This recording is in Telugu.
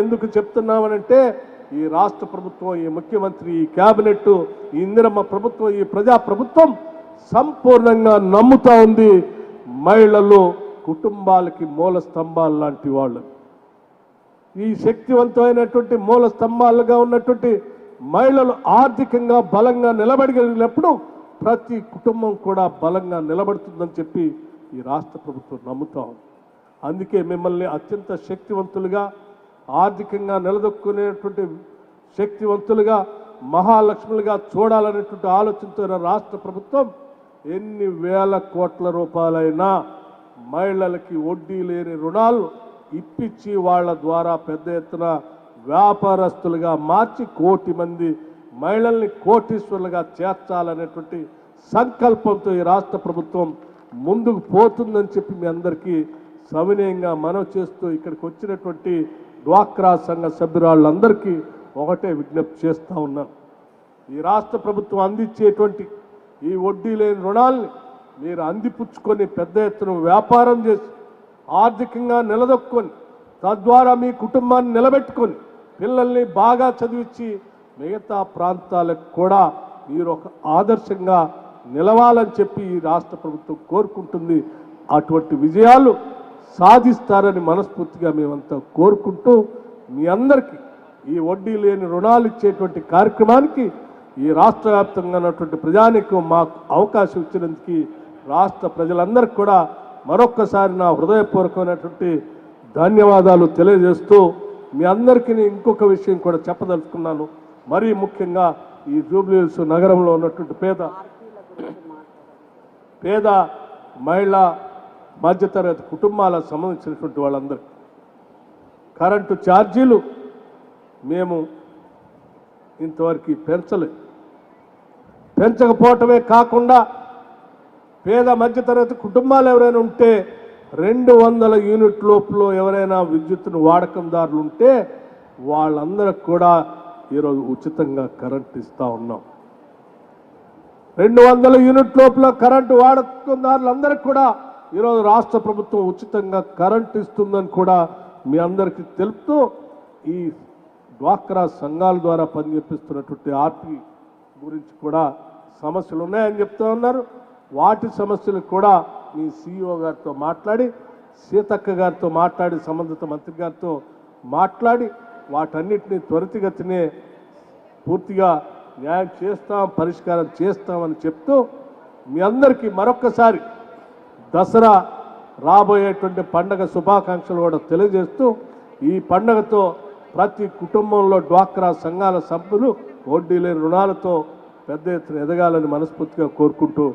ఎందుకు చెప్తున్నామనంటే ఈ రాష్ట్ర ప్రభుత్వం, ఈ ముఖ్యమంత్రి, ఈ కేబినెట్, ఈ ఇందిరమ్మ ప్రభుత్వం, ఈ ప్రజా ప్రభుత్వం సంపూర్ణంగా నమ్ముతా ఉంది మహిళలు కుటుంబాలకి మూల స్తంభాలు లాంటి వాళ్ళు. ఈ శక్తివంతమైనటువంటి మూల స్తంభాలుగా ఉన్నటువంటి మహిళలు ఆర్థికంగా బలంగా నిలబడగలిగినప్పుడు ప్రతి కుటుంబం కూడా బలంగా నిలబడుతుందని చెప్పి ఈ రాష్ట్ర ప్రభుత్వం నమ్ముతా ఉంది. అందుకే మిమ్మల్ని అత్యంత శక్తివంతులుగా, ఆర్థికంగా నిలదొక్కునేటువంటి శక్తివంతులుగా, మహాలక్ష్ములుగా చూడాలనేటువంటి ఆలోచనతో రాష్ట్ర ప్రభుత్వం ఎన్ని వేల కోట్ల రూపాయలైనా మహిళలకి వడ్డీ లేని రుణాలు ఇప్పించి వాళ్ళ ద్వారా పెద్ద ఎత్తున వ్యాపారస్తులుగా మార్చి 1 కోటి మంది మహిళల్ని కోటీశ్వరులుగా చేర్చాలనేటువంటి సంకల్పంతో ఈ రాష్ట్ర ప్రభుత్వం ముందుకు పోతుందని చెప్పి మీ అందరికీ సవినయంగా మనవి చేస్తూ ఇక్కడికి వచ్చినటువంటి డ్వాక్రా సంఘ సభ్యురాళ్ళందరికీ ఒకటే విజ్ఞప్తి చేస్తూ ఉన్నాను. ఈ రాష్ట్ర ప్రభుత్వం అందించేటువంటి ఈ వడ్డీ లేని రుణాల్ని మీరు అందిపుచ్చుకొని పెద్ద ఎత్తున వ్యాపారం చేసి ఆర్థికంగా నిలదొక్కుని తద్వారా మీ కుటుంబాన్ని నిలబెట్టుకొని పిల్లల్ని బాగా చదివించి మిగతా ప్రాంతాలకు కూడా మీరు ఒక ఆదర్శంగా నిలవాలని చెప్పి ఈ రాష్ట్ర ప్రభుత్వం కోరుకుంటుంది. అటువంటి విజయాలు సాధిస్తారని మనస్ఫూర్తిగా మేమంతా కోరుకుంటూ మీ అందరికీ ఈ వడ్డీ లేని రుణాలు ఇచ్చేటువంటి కార్యక్రమానికి ఈ రాష్ట్ర వ్యాప్తంగా ఉన్నటువంటి ప్రజానికి మాకు అవకాశం ఇచ్చినందుకు రాష్ట్ర ప్రజలందరికీ కూడా మరొక్కసారి నా హృదయపూర్వకమైనటువంటి ధన్యవాదాలు తెలియజేస్తూ మీ అందరికీ ఇంకొక విషయం కూడా చెప్పదలుచుకున్నాను. మరీ ముఖ్యంగా ఈ జూబ్లీహిల్స్ నగరంలో ఉన్నటువంటి పేద మహిళా మధ్యతరగతి కుటుంబాలకు సంబంధించినటువంటి వాళ్ళందరికీ కరెంటు ఛార్జీలు మేము ఇంతవరకు పెంచకపోవటమే కాకుండా పేద మధ్యతరగతి కుటుంబాలు ఎవరైనా ఉంటే 200 యూనిట్ లోపల ఎవరైనా విద్యుత్తును వాడకందారులు ఉంటే వాళ్ళందరికి కూడా ఈరోజు ఉచితంగా కరెంట్ ఇస్తూ ఉన్నాం. 200 యూనిట్ లోపల కరెంటు వాడకందారులందరికీ కూడా ఈరోజు రాష్ట్ర ప్రభుత్వం ఉచితంగా కరెంట్ ఇస్తుందని కూడా మీ అందరికీ తెలుపుతూ ఈ డ్వాక్రా సంఘాల ద్వారా పనిచేపిస్తున్నటువంటి ఆర్పీ గురించి కూడా సమస్యలు ఉన్నాయని చెప్తూ ఉన్నారు. వాటి సమస్యలు కూడా మీ CEO గారితో మాట్లాడి, సీతక్క గారితో మాట్లాడి, సంబంధిత మంత్రి గారితో మాట్లాడి వాటన్నిటిని త్వరితగతినే పూర్తిగా న్యాయం చేస్తాం, పరిష్కారం చేస్తామని చెప్తూ మీ అందరికీ మరొక్కసారి దసరా రాబోయేటువంటి పండగ శుభాకాంక్షలు కూడా తెలియజేస్తూ ఈ పండగతో ప్రతి కుటుంబంలో డ్వాక్రా సంఘాల సభ్యులు వడ్డీ లేని రుణాలతో పెద్ద ఎత్తున ఎదగాలని మనస్ఫూర్తిగా కోరుకుంటూ